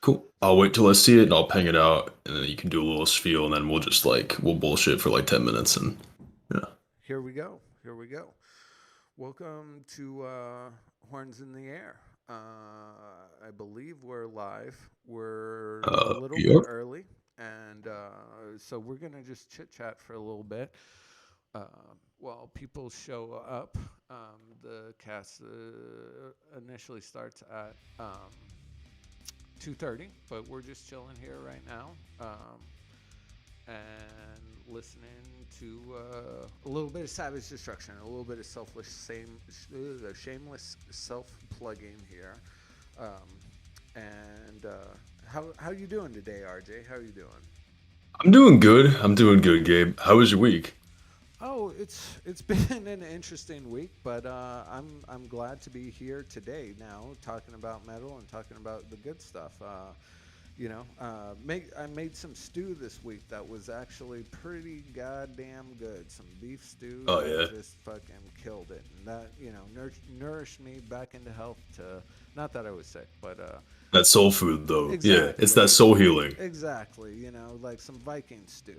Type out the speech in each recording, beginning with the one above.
Cool. I'll wait till I see it and I'll ping it out and then you can do a little spiel and then we'll bullshit for like 10 minutes and yeah. Here we go. Here we go. Welcome to Horns in the Air. I believe we're live. We're a little bit Yep. early, and so we're going to just chit chat for a little bit uh, while people show up. The cast initially starts at 2:30, but we're just chilling here right now. And listening to a little bit of Savage Destruction, a little bit of shameless self-plugging here. Um, and how you doing today, RJ? How are you doing? I'm doing good. I'm doing good, Gabe. How was your week? Oh, it's been an interesting week, but I'm glad to be here today. Now talking about metal and talking about the good stuff. I made some stew this week that was actually pretty goddamn good. Some beef stew Oh that yeah. just fucking killed it, and that nourished me back into health. To not that I was sick, but That soul food though. Yeah, it's that exactly, soul healing. exactly. Like some Viking stew.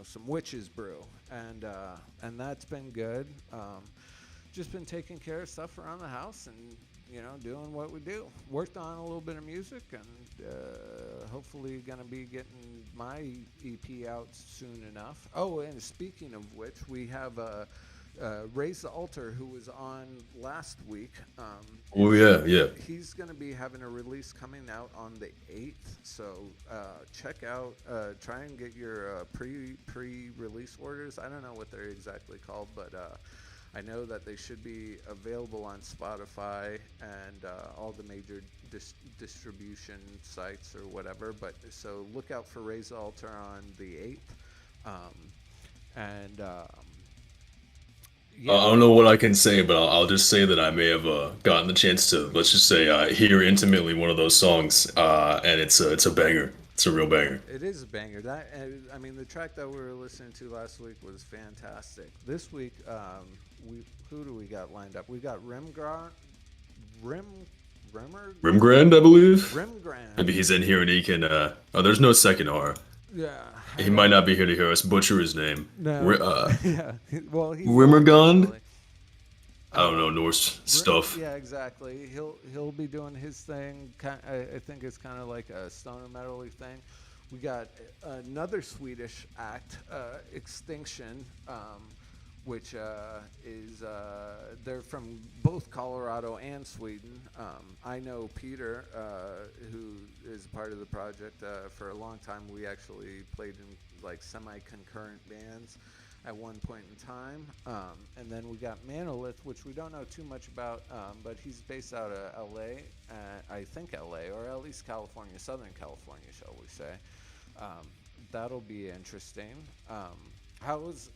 Some witch's brew, and that's been good. Just been taking care of stuff around the house and doing what we do. Worked on a little bit of music and hopefully gonna be getting my EP out soon enough. Oh, and speaking of which, we have Raise the Altar, who was on last week. Oh yeah, yeah. He's going to be having a release coming out on the 8th. So check out, try and get your pre-release orders. I don't know what they're exactly called, but I know that they should be available on Spotify and all the major distribution sites or whatever. But so look out for Raise the Altar on the 8th. And I yeah, don't know what I can say, but I'll just say that I may have gotten the chance to, let's just say, hear intimately one of those songs, and it's a banger. It's a real banger. it is a banger. I mean, the track that we were listening to last week was fantastic. This week, we who do we got lined up? We got Rim, Rimmer, Rimgrand, I believe. Rimgrand. Maybe he's in here and he can. Oh, there's no second R. Yeah, I He might don't. not be here to hear us butcher his name. No, yeah. Well, he's not Rimmergond. actually. I don't know Um, Norse stuff. yeah, exactly. He'll be doing his thing. I think it's kind of like a stoner metal thing. We got another Swedish act, Extinction, which is they're from both Colorado and Sweden. I know Peter, who is part of the project for a long time. We actually played in like semi-concurrent bands at one point in time. And then we got Manolith, which we don't know too much about, but he's based out of LA, I think LA, or at least California, Southern California, shall we say. Um, that'll be interesting. How's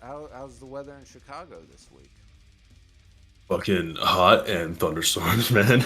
the weather in Chicago this week? Fucking hot and thunderstorms, man.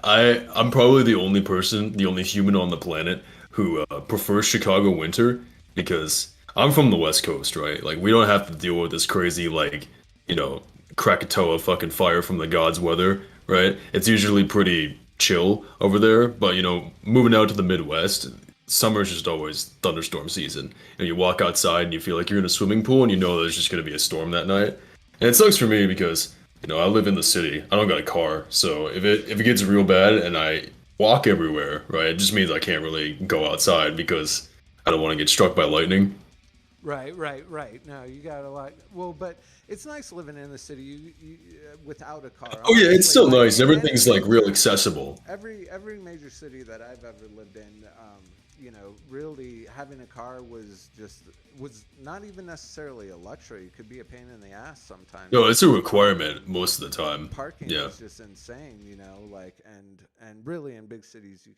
I'm probably the only person, the only human on the planet who prefers Chicago winter because I'm from the West Coast, right? Like we don't have to deal with this crazy like, you know, Krakatoa fucking fire from the gods weather, right? It's usually pretty chill over there, but moving out to the Midwest, summer's just always thunderstorm season. And you walk outside and you feel like you're in a swimming pool and you know there's just gonna be a storm that night. And it sucks for me because I live in the city. I don't got a car, so if it gets real bad and I walk everywhere, right, it just means I can't really go outside because I don't want to get struck by lightning. Right, right, right. No, you got a lot. Well, but it's nice living in the city without a car. Oh yeah, it's Honestly, still like nice. Everything's like real accessible. every major city that I've ever lived in, really having a car was not even necessarily a luxury. It could be a pain in the ass sometimes. No, it's a requirement most of the time. Parking Yeah. is just insane, like and really in big cities you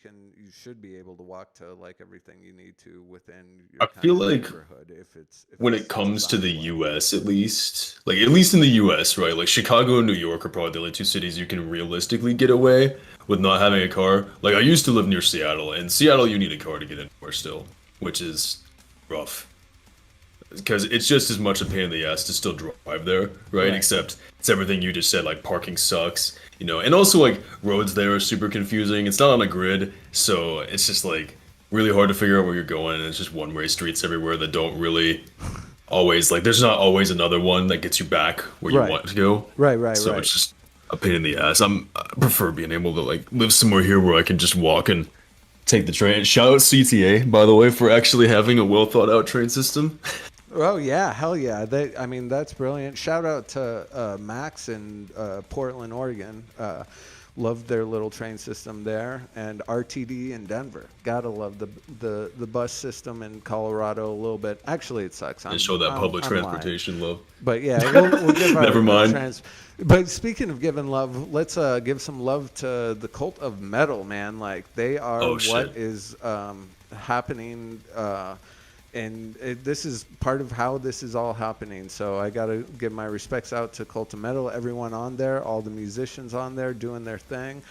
should be able to walk to like everything you need to within your I kind feel of like neighborhood if when it it's comes to designed the well. US at least in the US, right? Like Chicago and New York are probably the only two cities you can realistically get away with not having a car. Like I used to live near Seattle, and Seattle you need a car to get anywhere still, which is rough. Because it's just as much a pain in the ass to still drive there, right? Right. Except it's everything you just said, like parking sucks, and also like roads there are super confusing. It's not on a grid, so it's just like really hard to figure out where you're going, and it's just one-way streets everywhere that don't really always like. There's not always another one that gets you back where you Right. want to go. Right, right, So right. it's just a pain in the ass. I prefer being able to like live somewhere here where I can just walk and take the train. Shout out CTA, by the way, for actually having a well thought out train system. Oh yeah, hell yeah! I mean, that's brilliant. Shout out to Max in Portland, Oregon. Loved their little train system there, and RTD in Denver. Gotta love the bus system in Colorado a little bit. Actually, it sucks. And show that public I'm lying. transportation love. But yeah, we'll give our Never mind. But speaking of giving love, let's give some love to the Cult of Metal, man. Like they are Oh what shit. is happening, and this is part of how this is all happening. So I gotta give my respects out to Cult of Metal, everyone on there, all the musicians on there doing their thing.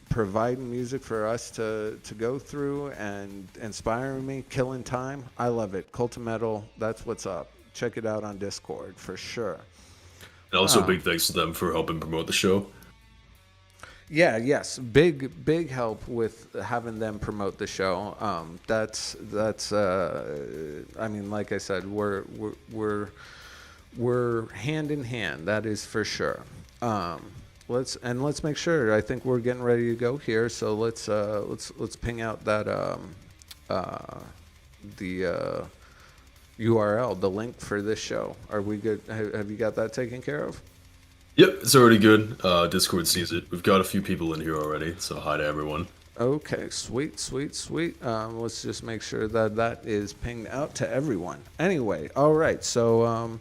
Providing music for us to go through and inspiring me, killing time. I love it. Cult of Metal, that's what's up. Check it out on Discord for sure. And also big thanks to them for helping promote the show. Yeah, yes, big help with having them promote the show. That's I mean, like I said, we're hand in hand. That is for sure. Let's make sure. I think we're getting ready to go here. So let's ping out that the URL, the link for this show. Are we good? Have you got that taken care of? Yep, it's already good. Discord sees it. We've got a few people in here already, so hi to everyone. Okay, sweet, sweet, sweet. Let's just make sure that that is pinged out to everyone. Anyway, all right. So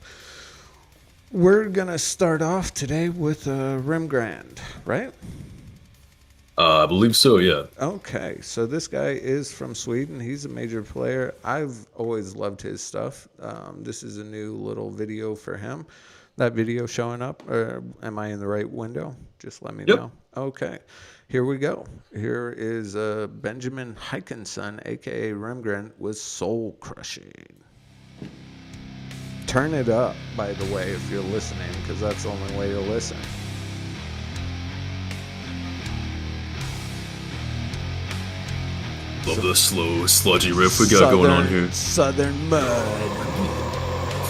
we're gonna start off today with Rimgrand, right? I believe so, yeah. Okay, so this guy is from Sweden. He's a major player. I've always loved his stuff. This is a new little video for him. That video showing up, or am I in the right window? Just let me Yep. know. Okay, here we go. Here is Benjamin Hikinson, aka Rimgren, with Soul Crushing. Turn it up, by the way, if you're listening, because that's the only way to listen. Love the slow, sludgy riff we got going on here. Southern Mud.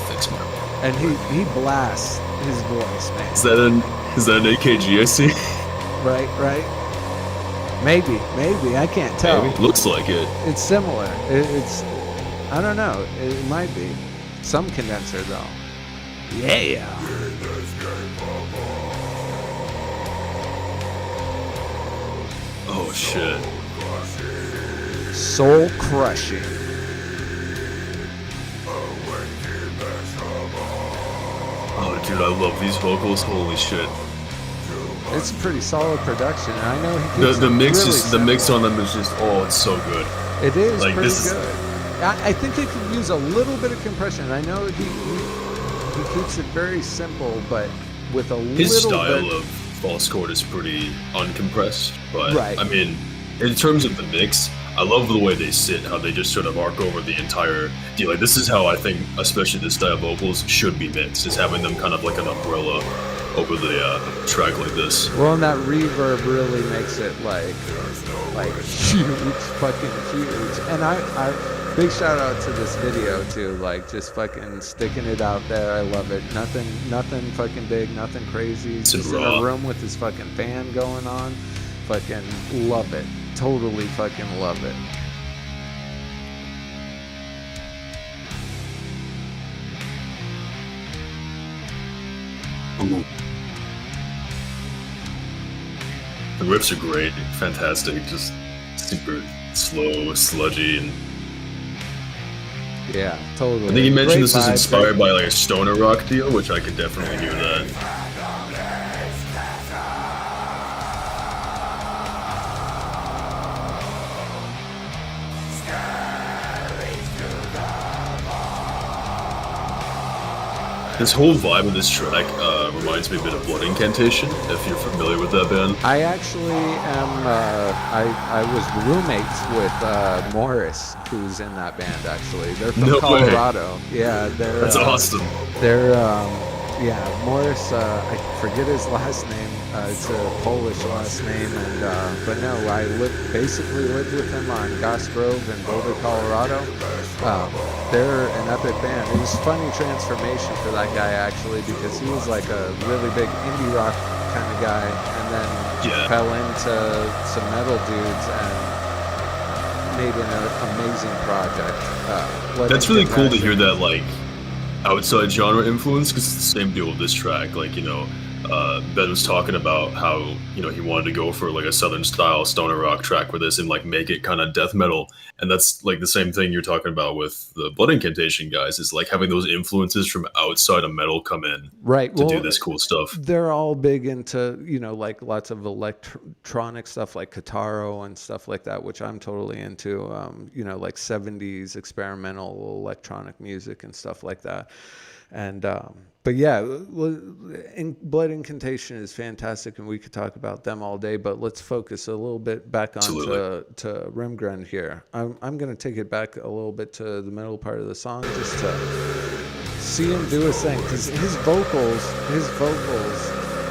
Fix my. And he blasts his voice, man. Is that an AKG I see? Right? Maybe. I can't tell. Maybe. Looks like it. It's similar. It's, I don't know. It might be. Some condenser, though. Yeah. Oh shit. Soul Crushing. Oh dude, I love these vocals. Holy shit. It's pretty solid production. And I know he keeps The mix really is the mix on them is just it's so good. It is like, pretty this is- good. I think it could use a little bit of compression. I know he keeps it very simple, but with a His little style bit. of false chord is pretty uncompressed, but Right. I mean, in terms of the mix, I love the way they sit, how they just sort of arc over the entire deal. Like this is how I think, especially this style of vocals should be mixed, is having them kind of like an umbrella over the track like this. Well, and that reverb really makes it like huge, fucking huge. And I big shout out to this video too, like just fucking sticking it out there. I love it. Nothing fucking big, nothing crazy. It's Just in raw. a room with his fucking fan going on. Fucking love it. Totally fucking love it. Ooh. The riffs are great, fantastic, just super slow, sludgy, and Yeah, totally. I think he mentioned Great this is vibe, inspired great- by like a stoner rock deal, which I could definitely hear that. This whole vibe of this track reminds me a bit of Blood Incantation, if you're familiar with that band. I actually am. I was roommates with Morris, who's in that band. Actually, they're from No way. Colorado. Yeah, they're. That's awesome. They're Yeah, Morris. I forget his last name. It's a Polish last name, and but no, basically lived with him on Goss Grove in Boulder, Colorado. Um, they're an epic band. It was a funny transformation for that guy actually, because he was like a really big indie rock kind of guy, and then Yeah, fell into some metal dudes and made an amazing project. Blood and that's really cool to Compassion hear that is like outside genre influence because it's the same deal with this track. Like Ben was talking about how he wanted to go for like a southern style stoner rock track with this and like make it kind of death metal, and that's like the same thing you're talking about with the Blood Incantation guys. Is like having those influences from outside of metal come in right. to do Well, this cool stuff. they're all big into, like lots of electronic stuff like Kataro and stuff like that, which I'm totally into. Like 70s experimental electronic music and stuff like that. And but yeah, Blood Incantation is fantastic, and we could talk about them all day. But let's focus a little bit back on Absolutely. to Rimgrund here. I'm going to take it back a little bit to the middle part of the song, just to see him do his thing, because his vocals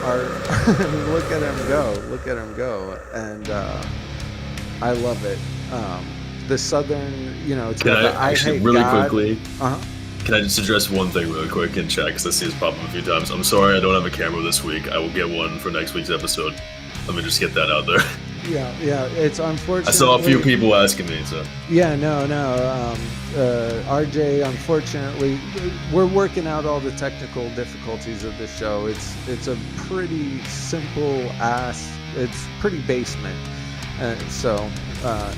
are. I mean, look at him go, and I love it. The southern, it's Can got I the I actually hate really God. quickly? Uh huh. Can I just address one thing really quick in chat because I see it's pop up a few times? I'm sorry I don't have a camera this week. I will get one for next week's episode. Let me just get that out there. Yeah. It's I saw a few unfortunately. people asking me, so Yeah, no. RJ, unfortunately, we're working out all the technical difficulties of this show. It's a pretty simple ass. It's pretty basement. So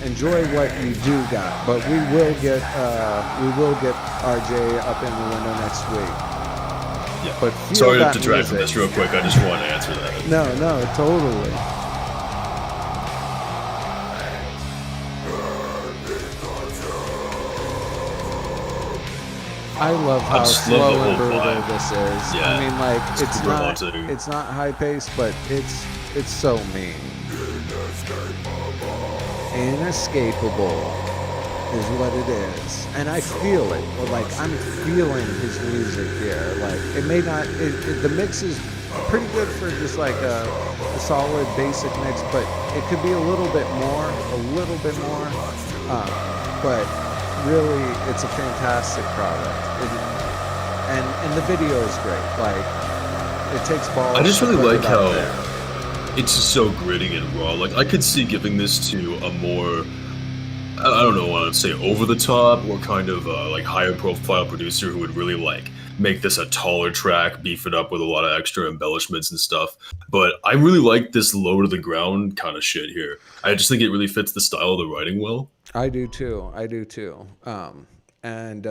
enjoy what you do got, but we will get RJ up in the window next week. yeah. But feel Sorry to that detract from music. this real quick. I just wanted to answer that. No, totally. I love I how just love slow the and whole brutal vibe. this is. Yeah, I mean, like it's super haunting. it's not high paced, but it's so mean. Inescapable is what it is, and I feel it. Like I'm feeling his music here. Like it may not. The mix is pretty good for just like a solid basic mix, but it could be a little bit more, but really, it's a fantastic product. And the video is great. Like it takes balls I just to really put like it out how there. it's just so gritty and raw. Like I could see giving this to a more I don't know what to say over the top or kind of like higher profile producer who would really like make this a taller track, beef it up with a lot of extra embellishments and stuff. But I really like this low to the ground kind of shit here. I just think it really fits the style of the writing well. I do too. And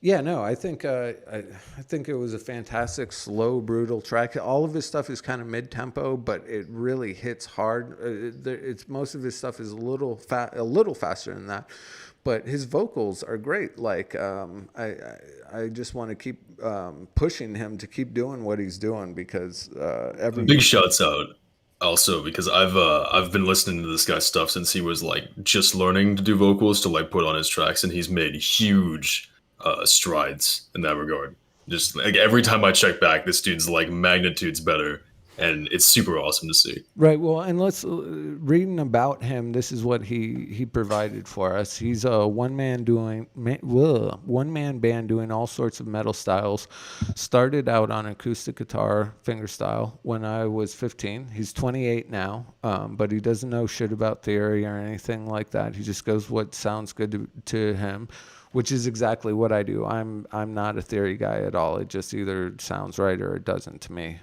yeah, no, I think it was a fantastic, slow, brutal track. All of his stuff is kind of mid tempo, but it really hits hard. It's most of his stuff is a little faster than that, but his vocals are great. Like I just want to keep pushing him to keep doing what he's doing, because every Big shouts out also because I've been listening to this guy's stuff since he was like just learning to do vocals to like put on his tracks, and he's made huge strides in that regard. Just like every time I check back, this dude's like magnitudes better, and it's super awesome to see. Right. Well, and let's reading about him. This is what he provided for us. He's a one man band doing all sorts of metal styles. Started out on acoustic guitar fingerstyle when I was 15. He's 28 now, but he doesn't know shit about theory or anything like that. He just goes what sounds good to him, which is exactly what I do. I'm not a theory guy at all. It just either sounds right or it doesn't to me.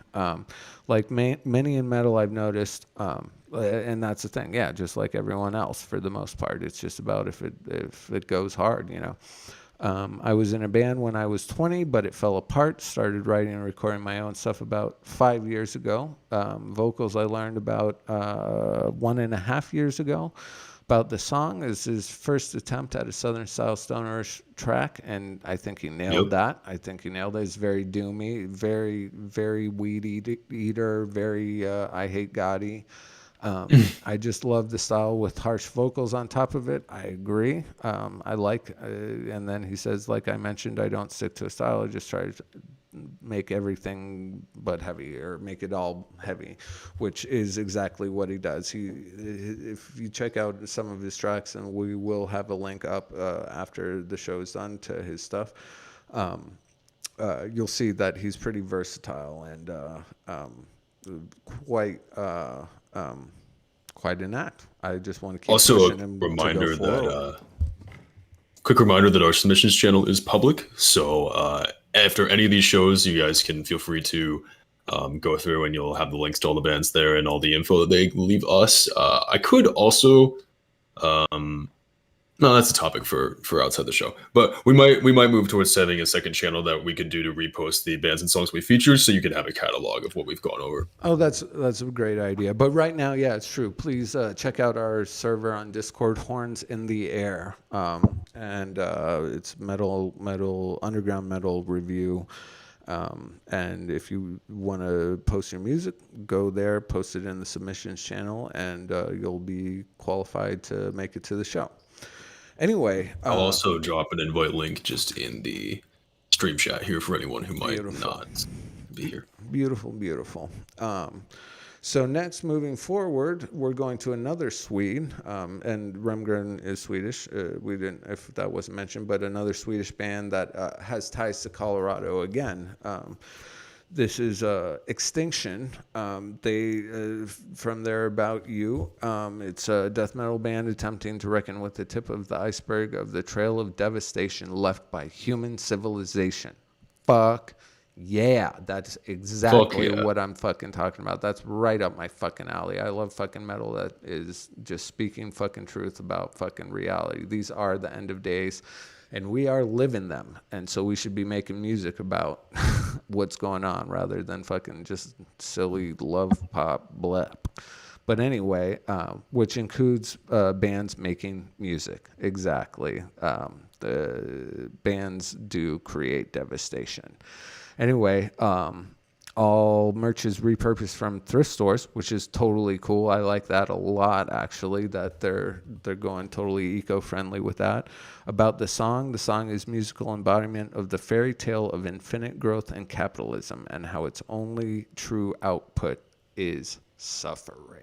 Like many in metal, I've noticed, and that's the thing. Yeah, just like everyone else, for the most part, it's just about if it goes hard, I was in a band when I was 20, but it fell apart. Started writing and recording my own stuff about 5 years ago. Vocals I learned about 1.5 years ago. About the song is his first attempt at a Southern style stonerish track, and I think he nailed Yep. that. I think he nailed it. It's very doomy, very, very weed eater, very I hate Gotti. I just love the style with harsh vocals on top of it. I agree. I like, and then he says, like I mentioned, I don't stick to a style. I just try to make everything but heavy, or make it all heavy, which is exactly what he does. If you check out some of his tracks, and we will have a link up after the show is done to his stuff, you'll see that he's pretty versatile and quite an act. I just want to keep Also, pushing a him reminder to go forward. that quick reminder that our submissions channel is public. So after any of these shows, you guys can feel free to go through, and you'll have the links to all the bands there and all the info that they leave us. I could also, no, that's a topic for outside the show. But we might move towards having a second channel that we could do to repost the bands and songs we feature, so you can have a catalog of what we've gone over. Oh, that's a great idea. But right now, yeah, it's true. Please check out our server on Discord, Horns in the Air, and it's metal underground metal review. And if you want to post your music, go there, post it in the submissions channel, and you'll be qualified to make it to the show. Anyway, I'll also drop an invite link just in the stream chat here for anyone who might not be here. Beautiful. So next, moving forward, we're going to another Swede, and Remgren is Swedish. We didn't, if that wasn't mentioned, but another Swedish band that has ties to Colorado again. This is Extinction. They from their About You. It's a death metal band attempting to reckon with the tip of the iceberg of the trail of devastation left by human civilization. Fuck yeah, that's exactly what I'm fucking talking about. That's right up my fucking alley. I love fucking metal that is just speaking fucking truth about fucking reality. These are the end of days, and we are living them. And so we should be making music about what's going on rather than fucking just silly love pop blep. But anyway, which includes bands making music. Exactly. The bands do create devastation. Anyway, all merch is repurposed from thrift stores, which is totally cool. I like that a lot, actually, that they're going totally eco-friendly with that. About the song is musical embodiment of the fairy tale of infinite growth and capitalism, and how its only true output is suffering.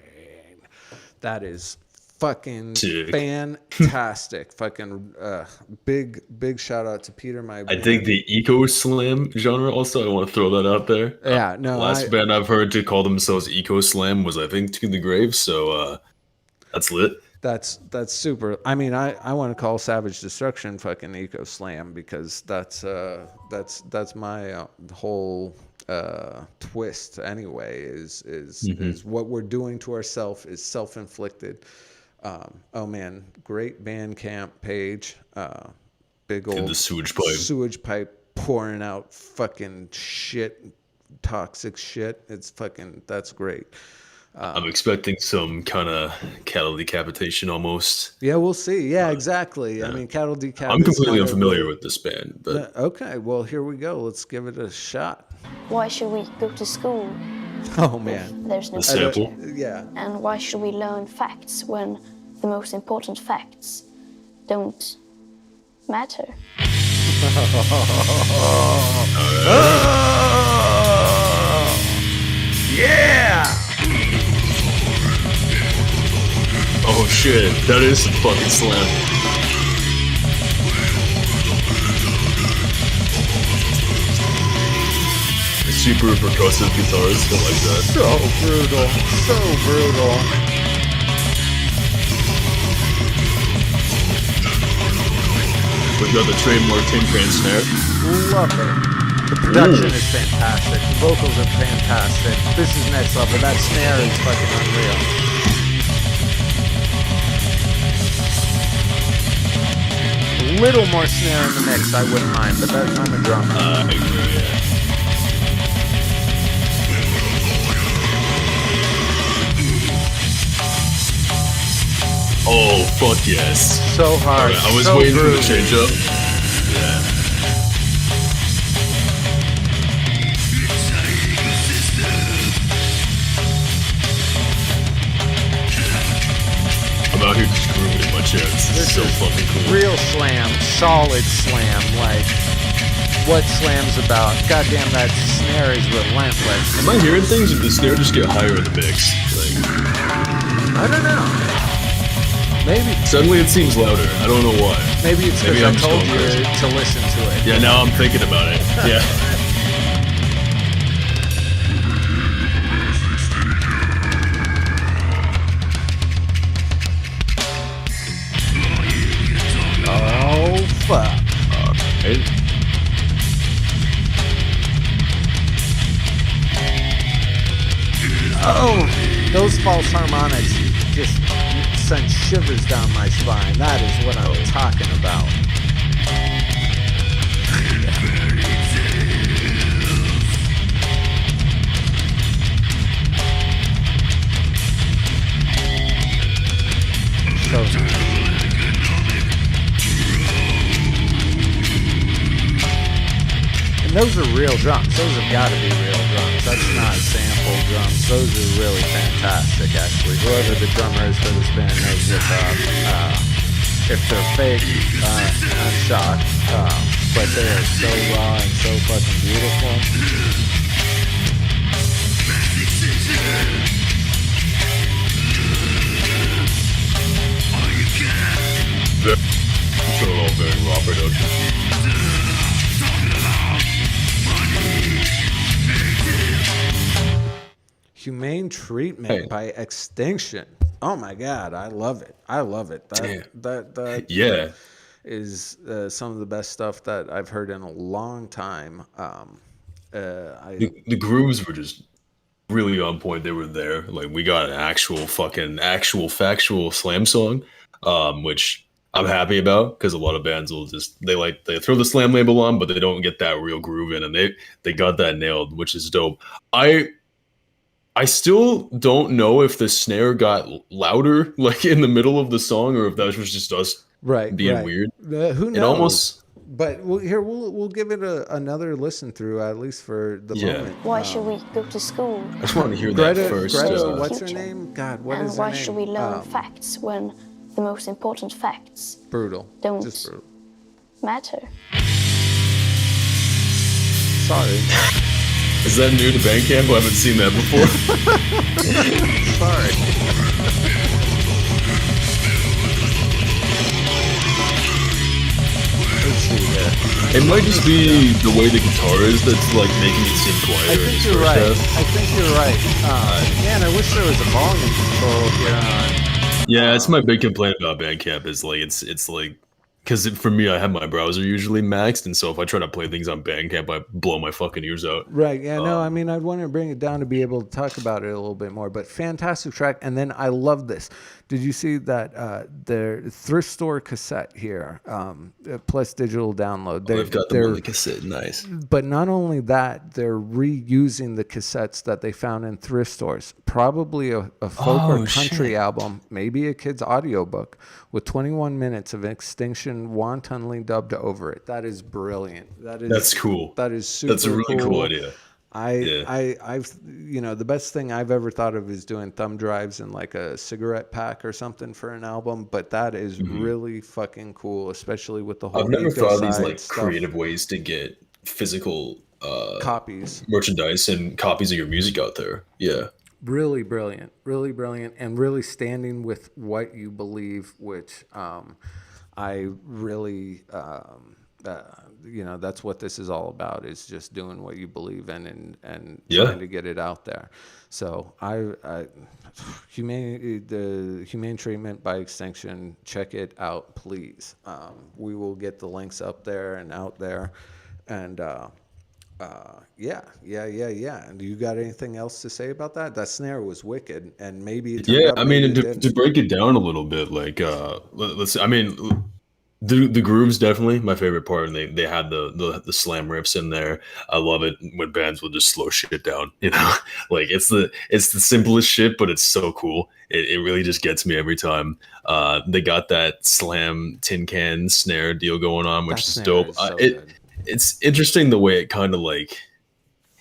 That is fucking fantastic. Fucking big shout out to Peter, I dig the eco slam genre also. I want to throw that out there. Yeah, no. Last band I've heard to call themselves eco slam was, I think, To the Grave, so that's lit. That's super. I mean, I want to call Savage Destruction fucking eco slam, because that's my whole twist anyway, is what we're doing to ourselves is self-inflicted. Oh man, great Bandcamp page. Big old the sewage pipe pouring out fucking shit, toxic shit. It's fucking, that's great. I'm expecting some kind of cattle decapitation almost. Yeah, we'll see. Yeah, exactly. Yeah. I mean, cattle decap. I'm completely unfamiliar with this band, but okay. Well, here we go. Let's give it a shot. Why should we go to school? Oh man, there's no sample. Yeah. And why should we learn facts when the most important facts don't matter? Yeah. Oh shit, that is some fucking slam. Super percussive guitars, I like that. So brutal, so brutal. We've got the trademark tin can snare. Love it. The production is fantastic. The vocals are fantastic. This is next level. That snare is fucking unreal. A little more snare in the mix, I wouldn't mind, but that's on the drum. I agree, yeah. Oh, fuck yes. So hard. Right, I was so waiting groovy. for the change up. Yeah. grooving in my chair. This is so fucking cool. Real slam, solid slam, like what slam's about. Goddamn, that snare is relentless. Am I hearing things, or did the snare just get higher in the mix? Like, I don't know. Maybe suddenly it seems louder. I don't know why. maybe it's Maybe because I I'm just told going you crazy. to listen to it. Yeah, now I'm thinking about it. Yeah. Oh fuck. Hey. Oh, those false harmonics just sent shivers down my spine. That is what I'm talking about. So nice. And those are real drums. Those have got to be real drums. That's not sample drums. Those are really fantastic, actually. Whoever the drummer is for this band knows if they're fake, I'm shocked. But they are so raw and so fucking beautiful. I'm sure all very raw production. Humane Treatment Hey. by Extinction. Oh my god, I love it. I love it. Damn. That Yeah. is some of the best stuff that I've heard in a long time. The grooves were just really on point. They were there. Like, we got an actual factual slam song, which I'm happy about, because a lot of bands will just they throw the slam label on, but they don't get that real groove in, and they got that nailed, which is dope. I still don't know if the snare got louder like in the middle of the song, or if that was just us right being right. weird. Who knows? It almost But we'll give it another listen through, at least for the Yeah. moment. Why should we go to school? I just wanted to hear that Greta, first. Greta, uh, what's her Future. name? God, what And is her why name? should we learn facts when the most important facts Brutal. Don't. Just brutal. matter? Sorry. Is that new to Bandcamp? I haven't seen that before. Sorry. Let's see here. It might just be the way the guitar is that's like making it seem I quieter. in think this you're first right. half. I think you're right. Man, I wish there was a volume control here on. Yeah, it's my big complaint about Bandcamp is like it's like, because for me, I have my browser usually maxed, and so if I try to play things on Bandcamp, I blow my fucking ears out. Right. Yeah. No. I mean, I'd want to bring it down to be able to talk about it a little bit more. But fantastic track. And then I love this. Did you see that their thrift store cassette here, plus digital download? They've got them on the cassette. Nice. But not only that, they're reusing the cassettes that they found in thrift stores. Probably a folk or country album, maybe a kid's audiobook with 21 minutes of Extinction wantonly dubbed over it. That is brilliant. That's cool. That is super That's a really cool idea. I've the best thing I've ever thought of is doing thumb drives in like a cigarette pack or something for an album, but that is really fucking cool, especially with the whole I've never thought of these ecocide like stuff. creative ways to get physical Copies. merchandise and copies of your music out there. Yeah. Really brilliant, and really standing with what you believe, which I really, that's what this is all about, is just doing what you believe in and Yeah. trying to get it out there. So the Humane Treatment by Extinction, check it out, please. We will get the links up there and out there, and yeah. And do you got anything else to say about that? That snare was wicked, and maybe it turned Yeah, out, I maybe mean, it to didn't. break it down a little bit, like let's. I mean, the grooves definitely my favorite part, and they had the slam riffs in there. I love it when bands will just slow shit down. You know, like it's the simplest shit, but it's so cool. It really just gets me every time. They got that slam tin can snare deal going on, which That is snare dope. is so good. It's interesting the way it kind of like.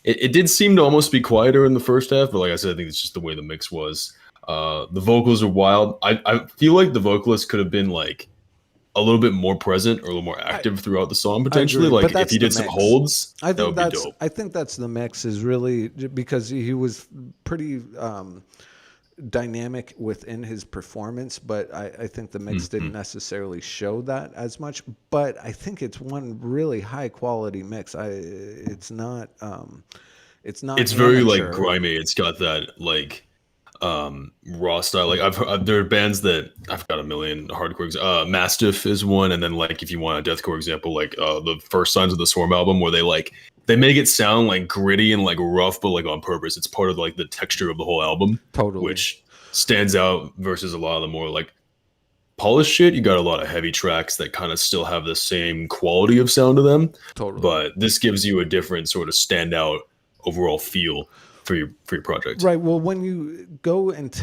It did seem to almost be quieter in the first half, but like I said, I think it's just the way the mix was. The vocals are wild. I feel like the vocalist could have been like a little bit more present or a little more active throughout the song potentially. agree, but Like if that's he the did some mix. holds, I that think would be that's dope. I think that's the mix is really because he was pretty dynamic within his performance, but I think the mix didn't necessarily show that as much. But I think it's one really high quality mix. It's not It's very like amateur. grimy. It's got that like raw style. Like there are bands that I've got a million hardcore Mastiff is one, and then like if you want a deathcore example, like the first Signs of the Swarm album, where they make it sound like gritty and like rough, but like on purpose. It's part of like the texture of the whole album, Totally. which stands out versus a lot of the more like polished shit. You got a lot of heavy tracks that kind of still have the same quality of sound to them, Totally. but this gives you a different sort of standout overall feel for your project. Right. Well, when you go and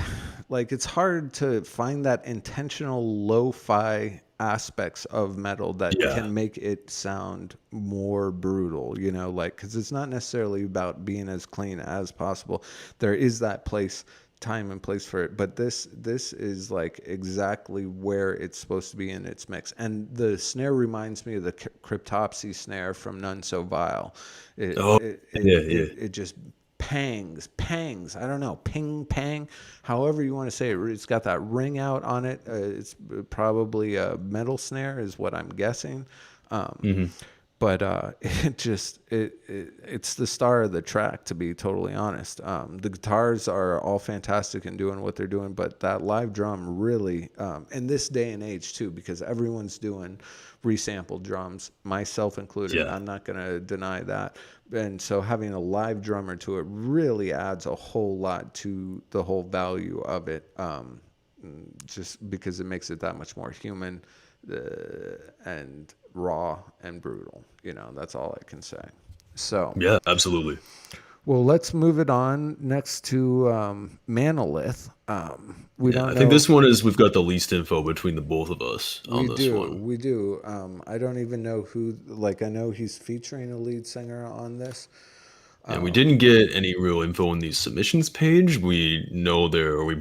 like, it's hard to find that intentional lo-fi aspects of metal that Yeah. can make it sound more brutal, you know, like, because it's not necessarily about being as clean as possible. There is that time and place for it, but this is like exactly where it's supposed to be in its mix. And the snare reminds me of the Cryptopsy snare from None So Vile. It just pangs. I don't know, ping, pang, however you want to say it. It's got that ring out on it. It's probably a metal snare, is what I'm guessing. But it's the star of the track, to be totally honest. The guitars are all fantastic in doing what they're doing, but that live drum really, in this day and age too, because everyone's doing resampled drums, myself included. Yeah. I'm not going to deny that. And so having a live drummer to it really adds a whole lot to the whole value of it, just because it makes it that much more human and raw and brutal. You know, that's all I can say. So Yeah, absolutely. well, let's move it on next to Manolith. We don't I know. think this one is we've got the least info between the both of us on this one. We do. I don't even know who. Like, I know he's featuring a lead singer on this. And we didn't get any real info on the submissions page. We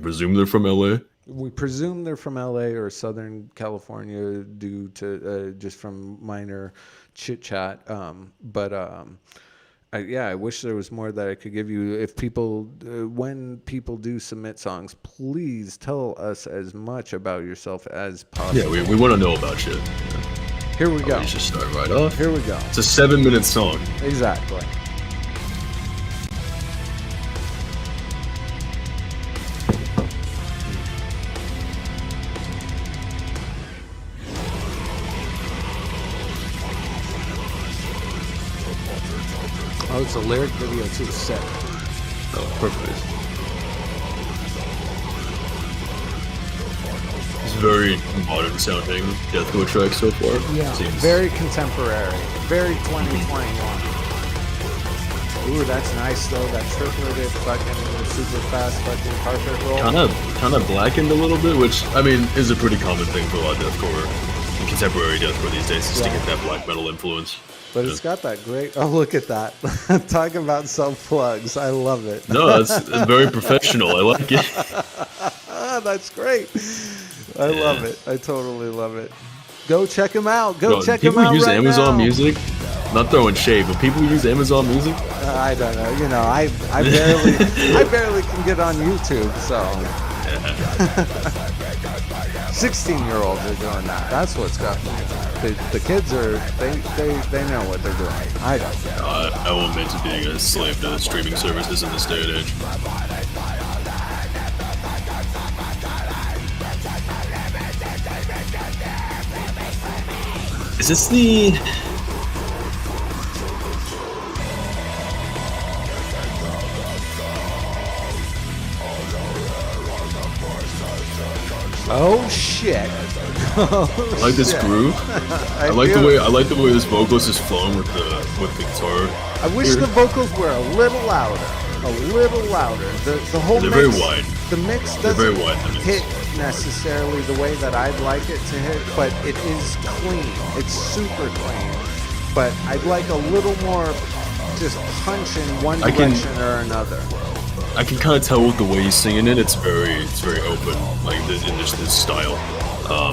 presume they're from LA. We presume they're from LA or Southern California due to just from minor chit chat. I wish there was more that I could give you. If people, when people do submit songs, please tell us as much about yourself as possible. Yeah, we want to know about you. Here we go. Let's just start right off. Here we go. It's a 7-minute song. Exactly. Oh, it's a lyric video too. Sick. Oh, perfect. It's very modern sounding deathcore track so far. Yeah, Seems very contemporary, very 2021. Ooh, that's nice though. That tripleted fucking super fast fucking carpet roll. kind of blackened a little bit, which I mean is a pretty common thing for a lot of deathcore and contemporary deathcore these days, is to get that black metal influence. But it's got that great. Oh, look at that! Talking about self plugs, I love it. No, that's very professional. I like it. That's great. I love it. I totally love it. Go check him out. Go check him people out use right Amazon now. Music. Not throwing shade, but people use Amazon Music. I don't know. You know, I barely can get on YouTube. So 16-year-olds are doing that. That's what's got me. The kids are they know what they're doing. I don't. I will admit to being a slave to streaming services in this day and age. Is this the... Oh shit! I like this groove. I like the way this vocalist is flowing with the guitar. I wish the vocals were a little louder. The whole They're mix, very wide. The mix They're very doesn't wide, the mix. hit necessarily the way that I'd like it to hit, but it is clean. It's super clean. But I'd like a little more just punch in one I can- direction or another. I can kind of tell with the way he's singing it. It's very open, like in just his style,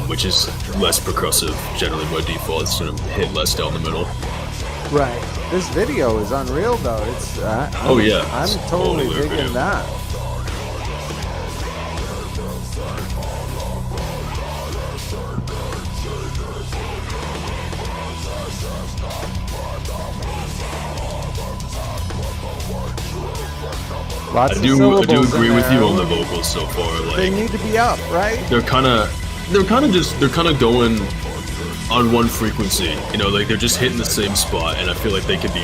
which is less percussive generally by default. It's gonna hit less down the middle. Right. This video is unreal though. It's Oh, yeah. I'm It's totally totally digging video. that. Lots I of do syllables in agree with there. you on the vocals so far. They Like need to be up, right? they're kind of going on one frequency. You know, like they're just hitting the same spot, and I feel like they could be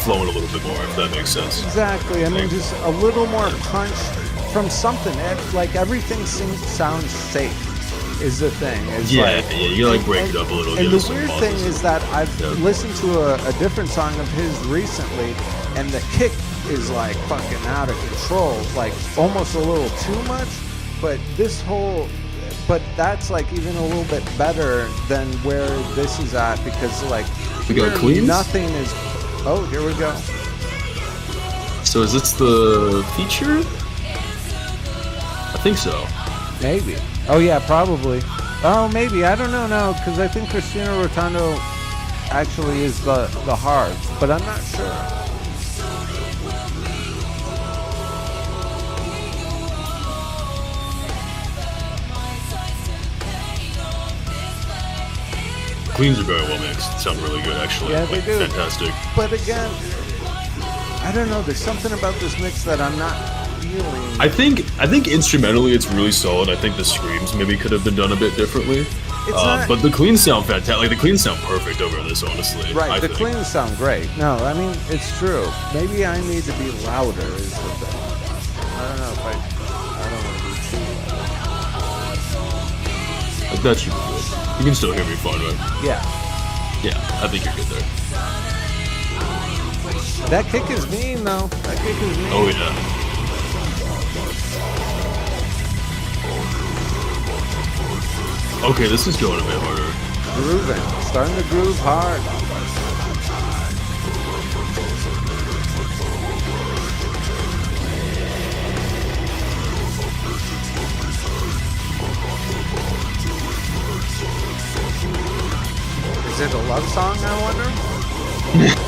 flowing a little bit more, if that makes sense. Exactly. I mean, just a little more punch from something. Like everything sounds safe. Is the thing. It's Yeah, like, yeah, you gotta like break it up a little. And give the it some weird thing pauses. is that I've Yeah. listened to a different song of his recently, and the kick is like fucking out of control, like almost a little too much. But that's like even a little bit better than where this is at, because like We got here cleans? nothing is. Oh, here we go. So is this the feature? I think so. Maybe. Oh yeah, probably. Oh, maybe. I don't know now, because I think Christina Rotondo actually is the hard, but I'm not sure. Cleans are very well mixed. Sound really good, actually. Yeah, they Like, do. Fantastic. But again, I don't know. There's something about this mix that I'm not feeling. I think instrumentally it's really solid. I think the screams maybe could have been done a bit differently. It's not- But the cleans sound fantastic. Like the cleans sound perfect over this, honestly. Right, I the think. cleans sound great. No, I mean, it's true. Maybe I need to be louder is the thing. I don't know if I don't want to be too Like, that should be good. You can still hear me fine, right? Yeah. Yeah, I think you're good there. That kick is mean, though. That kick is mean. Oh yeah. Okay, this is going a bit harder. Grooving. Starting to groove hard. Is it a love song, I wonder?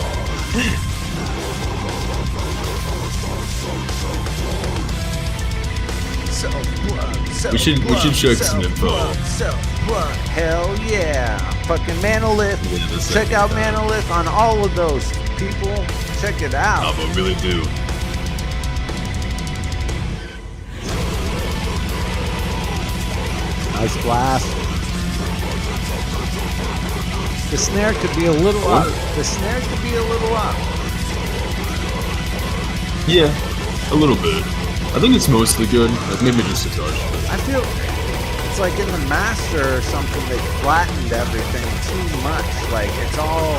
We should check some info. Hell yeah. Fucking Manolith. Yeah, the Check second out time. Manolith on all of those people. Check it out. I really do. Nice blast. The snare could be a little up. The snare could be a little up. Yeah, a little bit. I think it's mostly good. Like maybe just a touch. I feel it's like in the master or something they flattened everything too much. Like it's all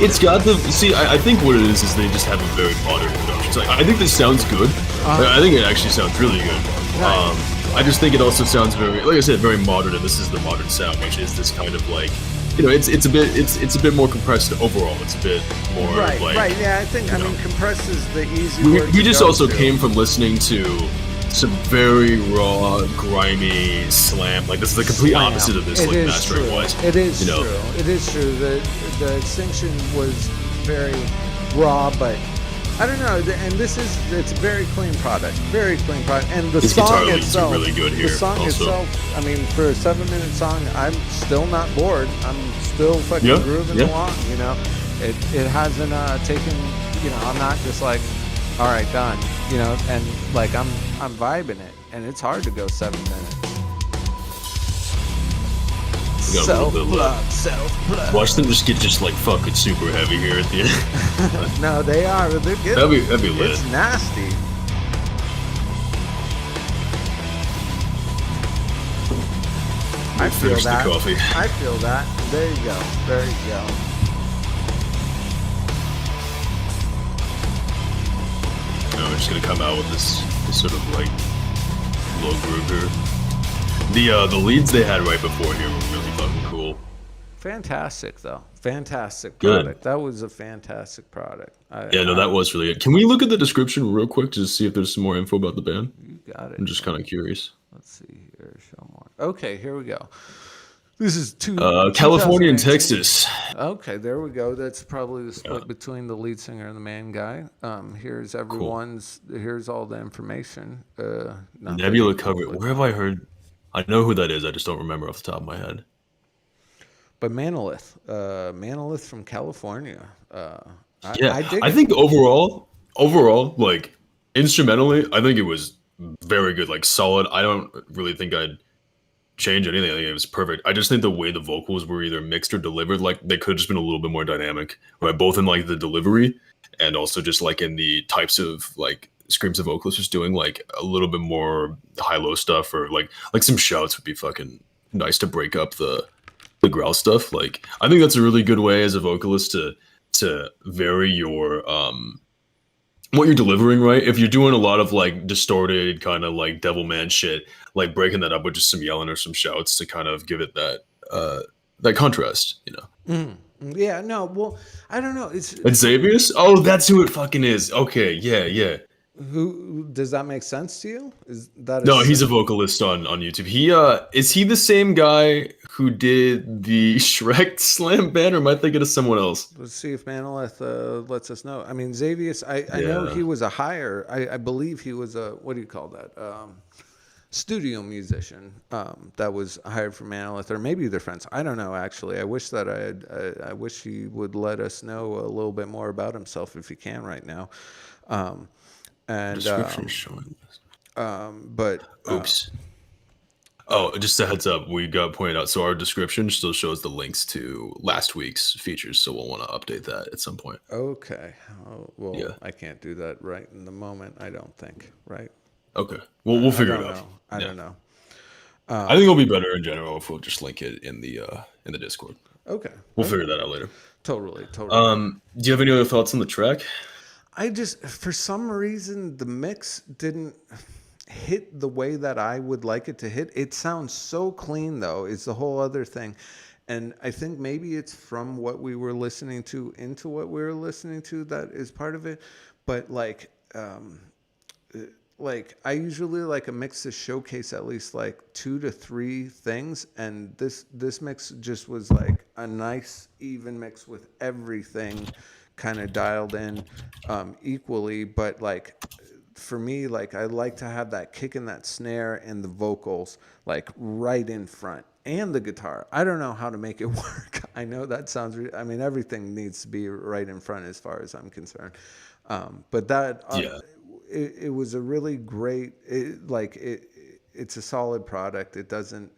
It's got the see. I think what it is they just have a very modern production. So, like, I think this sounds good. I think it actually sounds really good. Right. I just think it also sounds very, like I said, very modern, and this is the modern sound, which is this kind of like, you know, it's a bit more compressed overall. It's a bit more right, like. right. Yeah, I think I know. mean compress is the easy We, word we to just go also to. came from listening to some very raw, grimy slam. Like this is the complete Slam. opposite of this, It like is mastering true. wise. It is you know. true. It is true. The Extinction was very raw, but I don't know. And it's a very clean product. Very clean product. And the His song guitar leads are itself, really good here the song also. itself. I mean, for a 7-minute song, I'm still not bored. I'm still fucking Yeah, grooving yeah. along. You know, it hasn't taken. You know, I'm not just like, all right, done. You know, and like I'm vibing it, and it's hard to go 7 minutes. We got a little bit left. Self-love. Watch them just like fucking super heavy here at the end. No, they are. They're good. that'd be lit. It's nasty. I feel Finish the that. coffee. I feel that. There you go. There you go. We're just gonna come out with this sort of like low groove here. The leads they had right before here were really fucking cool. Fantastic, though. Fantastic Good. product. That was a fantastic product. Yeah, no, that was really good. Can we look at the description real quick to see if there's some more info about the band? You got it. I'm just kind of curious. Let's see here. Show more. Okay, here we go. This is California and 2018. Texas. Okay, there we go. That's probably the split between the lead singer and the main guy. Here's everyone's. Here's all the information. Not that Nebula it- cover. Where have I heard? I know who that is. I just don't remember off the top of my head. But Manolith from California. Yeah, I dig I it. think overall, like instrumentally, I think it was very good, like solid. I don't really think I'd change anything. I think it was perfect. I just think the way the vocals were either mixed or delivered, like they could have just been a little bit more dynamic, right? Both in like the delivery and also just like in the types of like screams the vocalist was doing, like a little bit more high-low stuff, or like some shouts would be fucking nice to break up the growl stuff. Like I think that's a really good way as a vocalist to vary your what you're delivering, right? If you're doing a lot of like distorted kind of like Devilman shit, like breaking that up with just some yelling or some shouts to kind of give it that contrast, you know. Yeah, no, well, I don't know. It's And Xavius? Oh, that's who it fucking is. Okay, yeah. who does that make sense to you? Is that No, he's a vocalist on YouTube. He is he the same guy who did the Shrek slam band, or am I thinking of someone else? Let's see if Manolith lets us know. I mean, Xavius, I know Yeah. he was a hire. I believe he was a, what do you call that? Studio musician that was hired for Manolith, or maybe they're friends. I don't know, actually. I wish that I wish he would let us know a little bit more about himself if he can right now. Description showing this. But Oops. Oh, just a heads up, we got pointed out. So our description still shows the links to last week's features, so we'll want to update that at some point. okay. Oh, well, Yeah. I can't do that right in the moment, I don't think, right? Okay, we'll figure I it don't out. know. I Yeah. don't know. I think it'll be better in general if we'll just link it in the Discord. Okay. We'll figure that out later. Totally. Do you have any other thoughts on the track? I just, for some reason, the mix didn't hit the way that I would like it to hit. It sounds so clean, though, is the whole other thing. And I think maybe it's from what we were listening to into what we were listening to that is part of it. But like I usually like a mix to showcase at least like 2 to 3 things, and this mix just was like a nice even mix with everything kind of dialed in equally. But like for me, like I like to have that kick and that snare and the vocals like right in front, and the guitar. I don't know how to make it work. I know that sounds I mean, everything needs to be right in front as far as I'm concerned. But that Yeah. it was a really great it's a solid product. It doesn't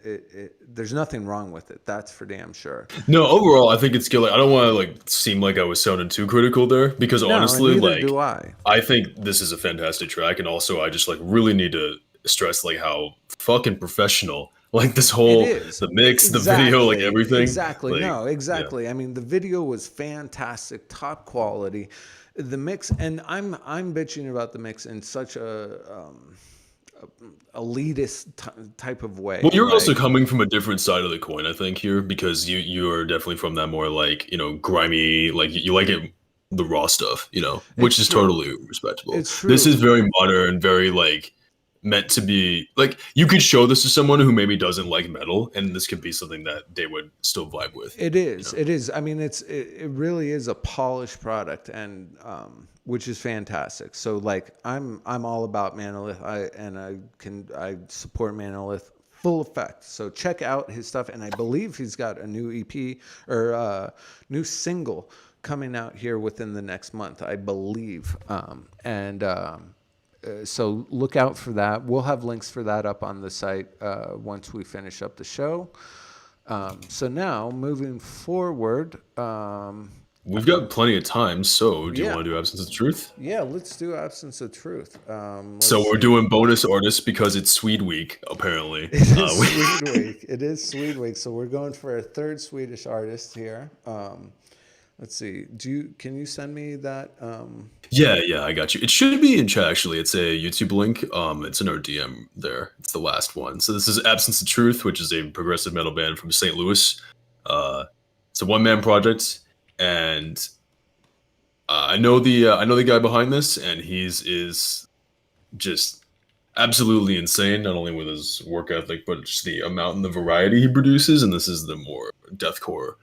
there's nothing wrong with it, that's for damn sure. No, overall, I think it's good. Like, I don't want to like seem like I was sounding too critical there, because honestly, neither like do I. I think this is a fantastic track, and also I just like really need to stress like how fucking professional like this whole It is. the mix, the video, like Exactly. everything. Exactly. Like, No, yeah. exactly. I mean, the video was fantastic, top quality. The mix, and I'm bitching about the mix in such a elitist type of way. Well, you're Like, also coming from a different side of the coin, I think, here, because you are definitely from that more like, you know, grimy, like you like it the raw stuff, you know, which is true. totally respectable. It's This true. is very modern, very like meant to be like you could show this to someone who maybe doesn't like metal, and this could be something that they would still vibe with. It is. It is. I mean, it really is a polished product, and which is fantastic. So like, I'm all about Manolith. I support Manolith full effect. So check out his stuff, and I believe he's got a new EP or new single coming out here within the next month, I believe. So look out for that. We'll have links for that up on the site once we finish up the show. So now, moving forward, We've got plenty of time, so do you Yeah. want to do Absence of Truth? yeah, let's do Absence of Truth. So we're doing bonus artists because it's Swede week, apparently. It is We- Swede Week. It is Swede Week. So we're going for a third Swedish artist here. Let's see. Can you send me that? Yeah, I got you. It should be in chat, actually. It's a YouTube link. It's in our DM there. It's the last one. So this is Absence of Truth, which is a progressive metal band from St. Louis. it's a one man project, and I know the guy behind this, and he's is just absolutely insane. Not only with his work ethic, but just the amount and the variety he produces. And this is the more deathcore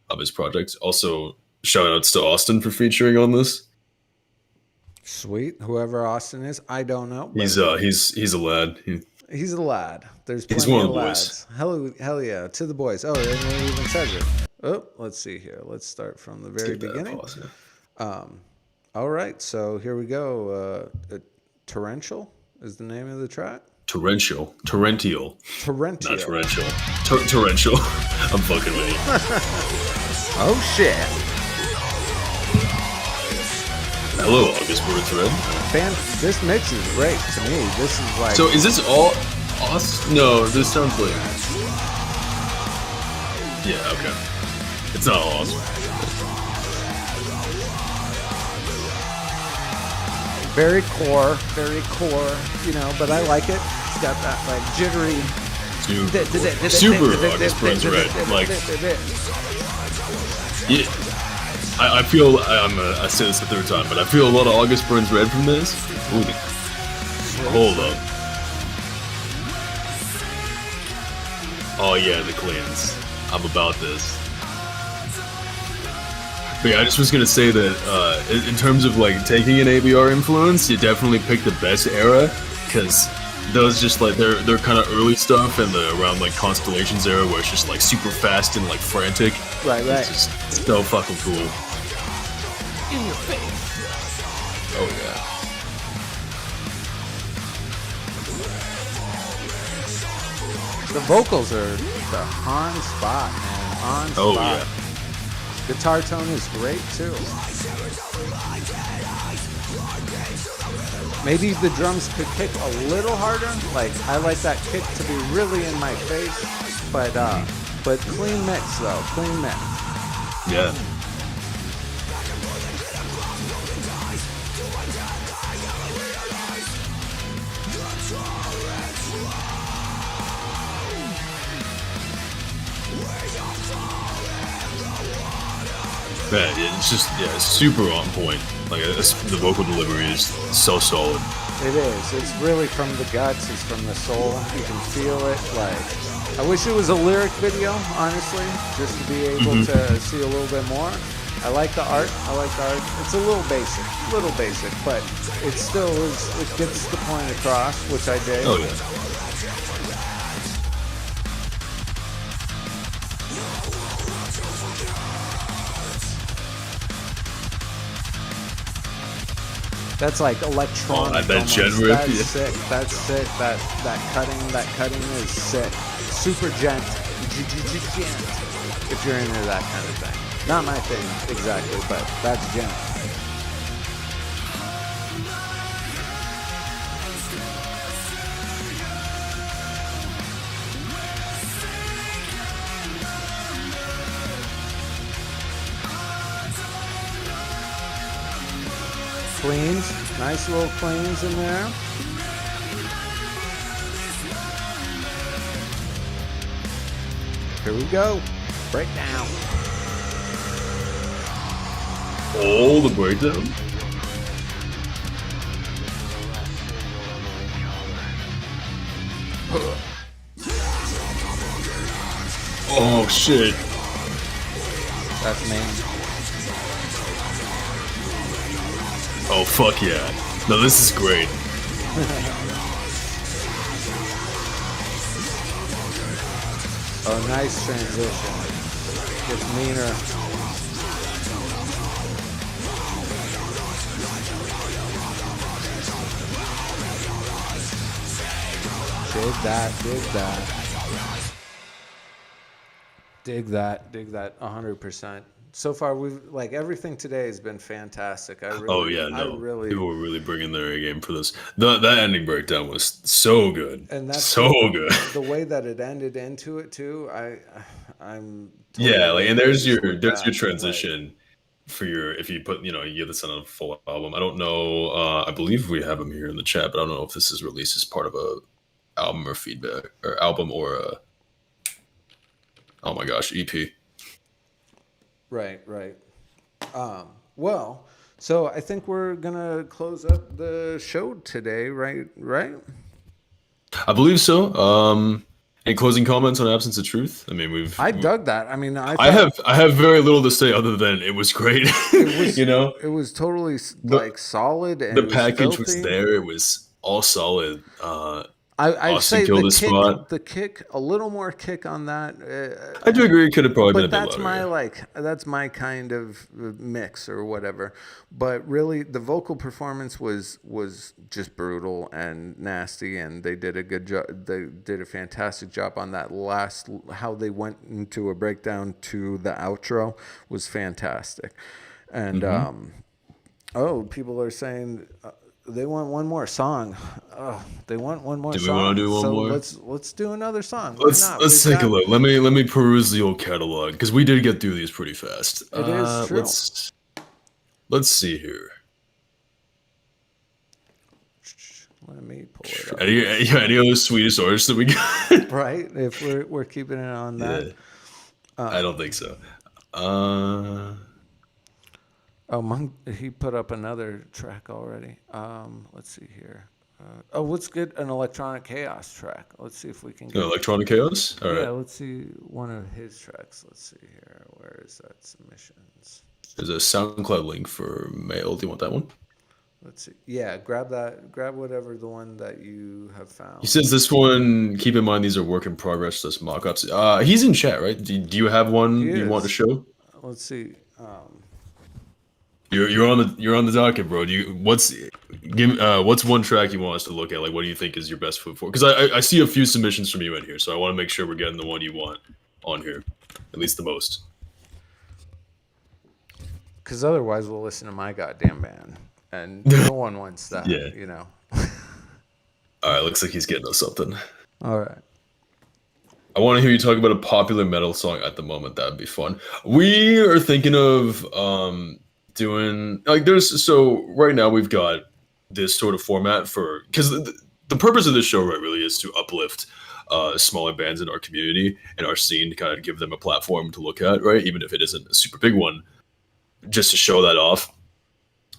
of his project. Also, shout outs to Austin for featuring on this. Sweet. Whoever Austin is, I don't know. But He's a lad. he's a lad. There's He's plenty one of of the lads. Hell yeah, to the boys. Oh, they never even said it. Oh, let's see here. Let's start from the very Take that beginning. pause, yeah. All right, so here we go. Torrential is the name of the track. Torrential, not Torrential. torrential. Torrential. I'm fucking with you. Oh shit! Hello, August Burns Red. This mix is great to me. This is like So is this all Austin? No, this sounds like. Yeah, okay. It's not all Austin. very core, you know. But I like it. It's got that like jittery. Super August Burns Red. Like, yeah. I feel I say this the third time, but I feel a lot of August Burns Red from this. Ooh. Hold up. Oh yeah, the cleans. I'm about this. But yeah, I just was gonna say that in terms of like taking an ABR influence, you definitely picked the best era, because those just like they're kind of early stuff and the around like Constellations era where it's just like super fast and like frantic. Right. It's just so fucking cool. In your face. Oh yeah. The vocals are on spot, man. On spot. Oh yeah. Guitar tone is great too. Maybe the drums could kick a little harder. Like I like that kick to be really in my face, but clean mix though. Clean mix. Yeah. Man, it's just it's super on point. Like the vocal delivery is so solid. It is. It's really from the guts. It's from the soul. You can feel it. Like I wish it was a lyric video, honestly, just to be able to see a little bit more. I like the art. It's a little basic, but it still is. It gets the point across, which I dig. Oh yeah. That's like electronic. I bet almost. Gen riff, That's yeah. sick. That's sick. That cutting is sick. Super gent. If you're into that kind of thing. Not my thing exactly, but that's gent. Cleans, nice little cleans in there. Here we go. Breakdown. Oh, the breakdown. Oh shit. That's me. Oh fuck yeah. No, this is great. Oh, nice transition. Gets meaner. Dig that 100%. So far, we've like everything today has been fantastic. Oh yeah, no. People were really bringing their A game for this. That ending breakdown was so good. And that's so good. The way that it ended into it too. I'm yeah, like, and there's your that, transition for your, if you put, you give this on a full album. I don't know. I believe we have them here in the chat, but I don't know if this is released as part of a album or feedback or album or a, oh my gosh, EP. Right, right. Well, so I think we're gonna close up the show today, right? Right. I believe so. Any closing comments on Absence of Truth? I mean, I dug that. I mean, I I thought have very little to say other than it was great. it was You know, it was totally the like solid and the it was package was filthy. there. It was all solid. I'd Austin say killed his spot. the kick, a little more kick on that. I do agree. It could have probably been a But bit that's louder. my Yeah. that's my kind of mix or whatever. But really, the vocal performance was just brutal and nasty, and they did a good job. They did a fantastic job on that last. How they went into a breakdown to the outro was fantastic, and oh, people are saying. They want one more song. Oh, they want one more Do we song. wanna do one so more? let's do another song. Why Let's not? let's We've take a got- look. Let me peruse the old catalog because we did get through these pretty fast. It is true. Let's see here. Let me pull it up. Any other Swedish artists that we got? Right? If we're keeping it on that. Yeah. I don't think so. Oh, Monk, he put up another track already. Let's see here. Oh, let's get an Electronic Chaos track. Let's see if we can get. Electronic Chaos. All right. Yeah, let's see one of his tracks. Let's see here. Where is that submissions? There's a SoundCloud link for mail. Do you want that one? Let's see. Yeah, grab that. Grab whatever the one that you have found. He says this one. Keep in mind these are work in progress. This mock-ups. He's in chat, right? Do you have one He you want to is. show? Let's see. You're on the docket, bro. What's one track you want us to look at? Like, what do you think is your best foot for? Because I see a few submissions from you in here, so I want to make sure we're getting the one you want on here, at least the most. Because otherwise, we'll listen to my goddamn band, and no one wants that. Yeah. You know. All right, looks like he's getting us something. All right. I want to hear you talk about a popular metal song at the moment. That'd be fun. We are thinking of doing like right now we've got this sort of format for because the purpose of this show right really is to uplift smaller bands in our community and our scene to kind of give them a platform to look at, right? Even if it isn't a super big one, just to show that off.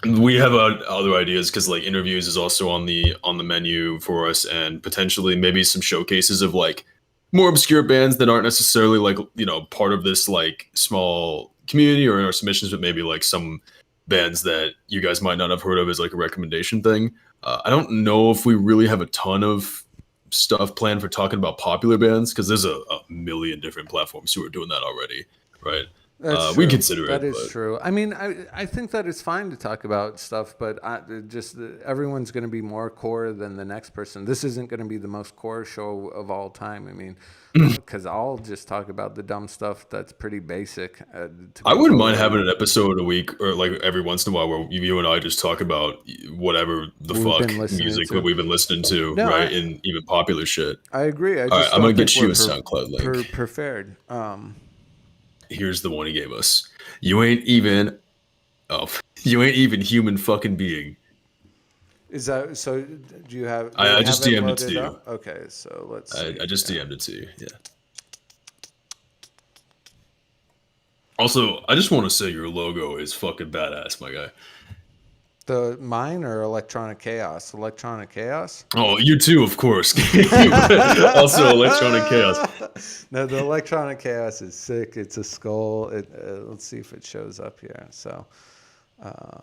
We have other ideas because like interviews is also on the menu for us, and potentially maybe some showcases of like more obscure bands that aren't necessarily like part of this like small community or in our submissions, but maybe like some bands that you guys might not have heard of as like a recommendation thing. I don't know if we really have a ton of stuff planned for talking about popular bands because there's a million different platforms who are doing that already, right? That's We true. consider That it. is but- true. I mean, I think that it's fine to talk about stuff, but everyone's going to be more core than the next person. This isn't going to be the most core show of all time. I mean, because I'll just talk about the dumb stuff that's pretty basic. I wouldn't mind having an episode a week or like every once in a while where you and I just talk about whatever the We've fuck been listening music to. that we've been listening to, No, right? And even popular shit. I agree. I just All right, I'm don't gonna get think you we're a SoundCloud link. Prepared. Here's the one he gave us. You ain't even human fucking being. Is that so? Do you have? I do you just have DM'd it loaded to you. up? Okay, so let's. See. I just DM'd it to you. Yeah. Also, I just want to say your logo is fucking badass, my guy. The mine or Electronic Chaos? Electronic Chaos? Oh, you too, of course. Also, Electronic Chaos. No, the Electronic Chaos is sick. It's a skull. Let's see if it shows up here. So,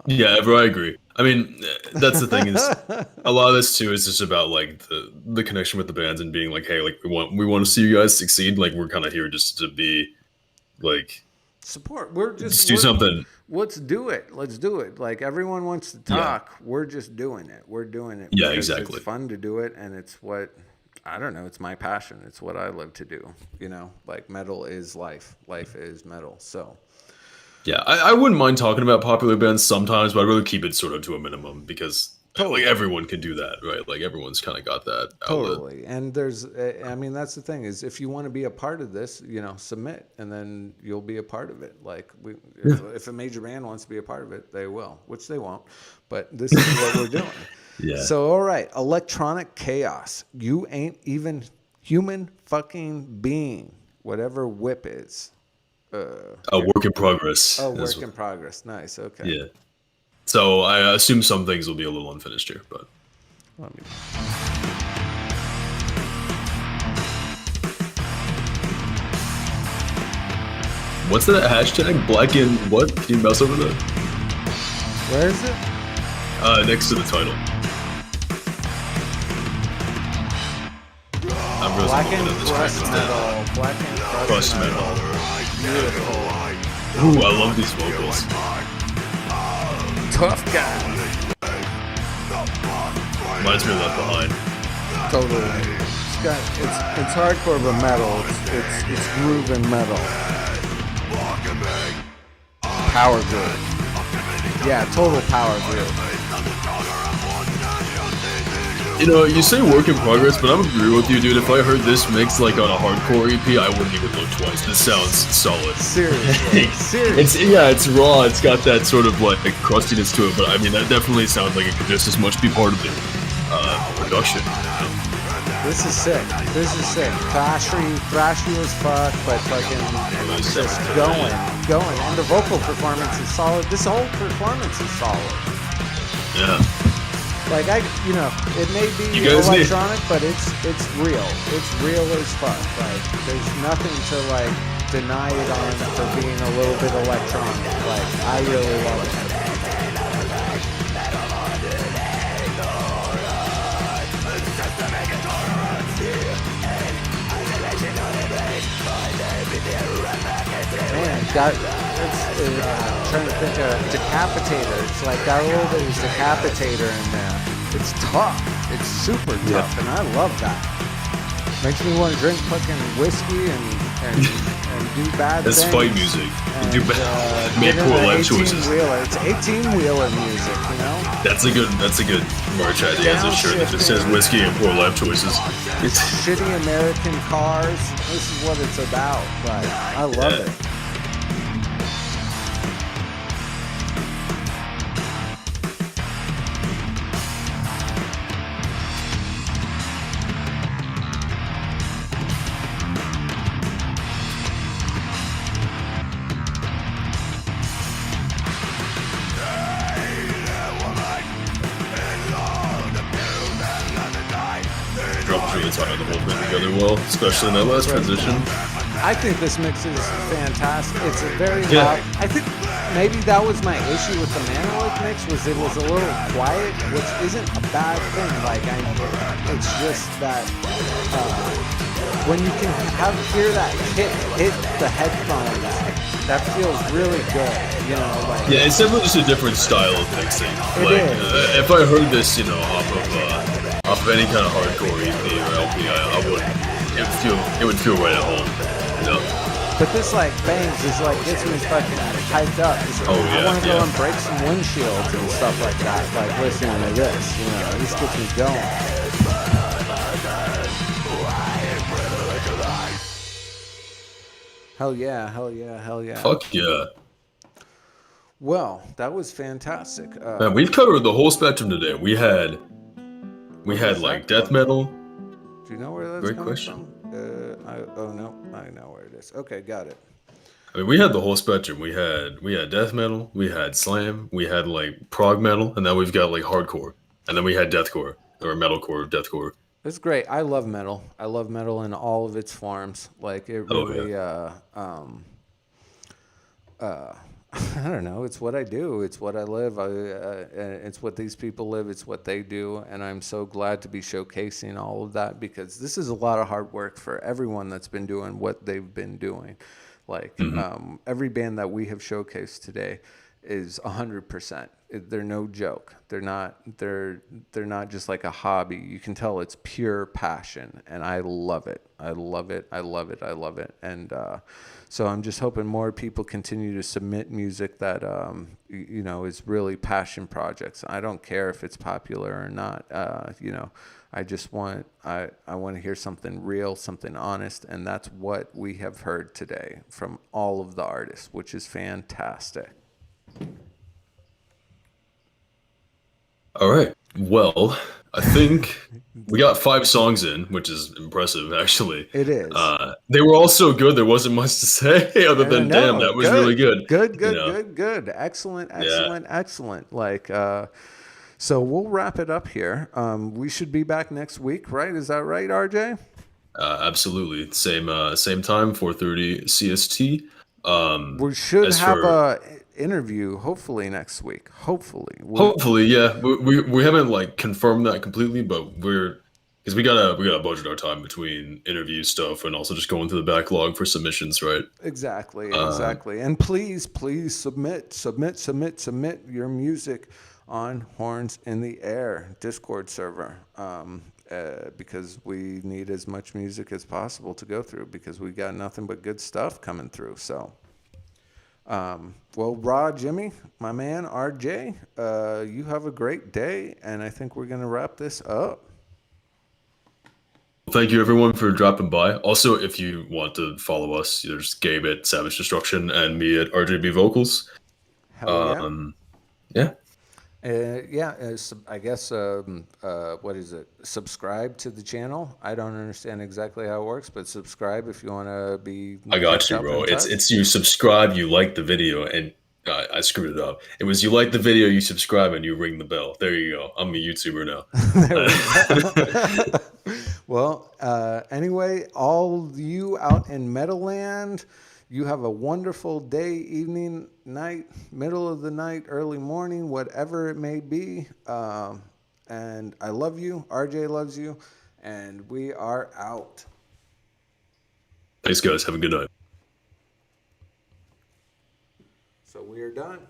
Yeah, bro, I agree. I mean, that's the thing is, a lot of this too is just about like the connection with the bands and being like, hey, like we want to see you guys succeed. Like we're kind of here just to be like support. We're just do something. Let's do it. Let's do it. Like everyone wants to talk. We're just doing it. We're doing it. Yeah, because exactly. It's fun to do it, and it's what I don't know. It's my passion. It's what I live to do. You know, like metal is life. Life is metal. So. Yeah, I wouldn't mind talking about popular bands sometimes, but I'd really keep it sort of to a minimum because like everyone can do that, right? Like everyone's kind of got that outlet. Totally. And there's, I mean, that's the thing is if you want to be a part of this, submit and then you'll be a part of it. Like if a major band wants to be a part of it, they will, which they won't. But this is what we're doing. Yeah. So, all right. Electronic Chaos. You ain't even human fucking being, whatever whip is. A work in progress. Oh, is- work in progress. Nice. Okay. yeah. So I assume some things will be a little unfinished here, but Let me. what's that hashtag? Black and what? Can you mouse over that? Where is it? Next to the title. I'm really Black looking and at this crust track metal. instead. Black and crust Crust metal. metal. Beautiful. Ooh, I love these vocals. Tough guy. Reminds me of Left Behind. Totally. It's hardcore but metal. It's groove and metal. Power groove. Yeah, total power groove. You know, you say work in progress, but I'm agree with you, dude. If I heard this mixed like on a hardcore EP, I wouldn't even look twice. This sounds solid. Seriously. Seriously. It's raw. It's got that sort of like crustiness to it, but I mean that definitely sounds like it could just as much be part of the production. This is sick. This is sick. Thrashy as fuck, but fucking just going. And the vocal performance is solid. This whole performance is solid. Yeah. Like it may be You guys need- electronic, but it's real. It's real as fuck. Like there's nothing to like deny it on for being a little bit electronic. Like I really love it. Man, trying to think of Decapitator. It's like got a little bit of Decapitator in there. It's tough. It's super tough, and I love that. Makes me want to drink fucking whiskey and do bad That's things. fight music. And, Do bad. Make get poor in an life choices. 18-wheeler. It's 18-wheeler music, you know? That's a good merch idea. As a shirt that just says whiskey and poor life choices. It's Shitty American cars. This is what it's about. But I love Yeah. it. drums really tie the whole thing together well, especially in that last transition. I think this mix is fantastic. It's a very Yeah. loud. I think maybe that was my issue with the Manolith mix was it was a little quiet, which isn't a bad thing. Like it's just that when you can hear that hit the headphones, that feels really good. You know, like Yeah, it's definitely just a different style of mixing. It is. If I heard this, off of any kind of hardcore EP or LP, I would. It would feel right at home. You know? But this like bangs is like gets me fucking hyped up. Oh, I yeah, want to go yeah. and break some windshields and stuff like that. Like listening to this, this gets me going. Hell yeah, hell yeah, hell yeah. Fuck yeah. Well, that was fantastic. Man, we've covered the whole spectrum today. We had like death metal. Do you know where that's Great coming question. from? Oh no, I know where it is. Okay, got it. I mean, we had the whole spectrum. We had death metal, we had slam, we had like prog metal, and now we've got like hardcore, and then we had deathcore or metalcore, deathcore. It's great. I love metal. I love metal in all of its forms. Like it Oh, really, I don't know. It's what I do. It's what I live. It's what these people live. It's what they do. And I'm so glad to be showcasing all of that because this is a lot of hard work for everyone that's been doing what they've been doing. Like every band that we have showcased today is 100%. They're no joke. They're not just like a hobby. You can tell it's pure passion, and I love it. I love it. I love it. I love it. And so I'm just hoping more people continue to submit music that is really passion projects. I don't care if it's popular or not. I just want I want to hear something real, something honest, and that's what we have heard today from all of the artists, which is fantastic. All right. Well, I think we got 5 songs in, which is impressive, actually. It is. They were all so good. There wasn't much to say other than, damn, No, that was really good, good. good, You good, know? good, good. Excellent, Yeah. excellent, excellent. Like, so we'll wrap it up here. We should be back next week, right? Is that right, RJ? Absolutely. Same time, 4:30 CST. We should As have for a interview hopefully next week. Hopefully. hopefully, yeah, we haven't like confirmed that completely, but we're because we gotta budget our time between interview stuff and also just going through the backlog for submissions, right? Exactly, Uh, exactly. And please, please submit your music on Horns in the Air Discord server, because we need as much music as possible to go through because we got nothing but good stuff coming through. So, well, Jimmy, my man, RJ, you have a great day, and I think we're gonna wrap this up. Thank you everyone for dropping by. Also, if you want to follow us, there's Gabe at Savage Destruction and me at RJB Vocals. Hell yeah. Yeah. Yeah, I guess, what is it? Subscribe to the channel. I don't understand exactly how it works, but subscribe if you want to be I got kept you, up bro. in touch. It's you subscribe, you like the video, and I screwed it up. It was you like the video, you subscribe, and you ring the bell. There you go. I'm a YouTuber now. There we go. Well, anyway, all you out in Meadowland, you have a wonderful day, evening, night, middle of the night, early morning, whatever it may be. And I love you. RJ loves you. And we are out. Thanks, guys. Have a good night. So we are done.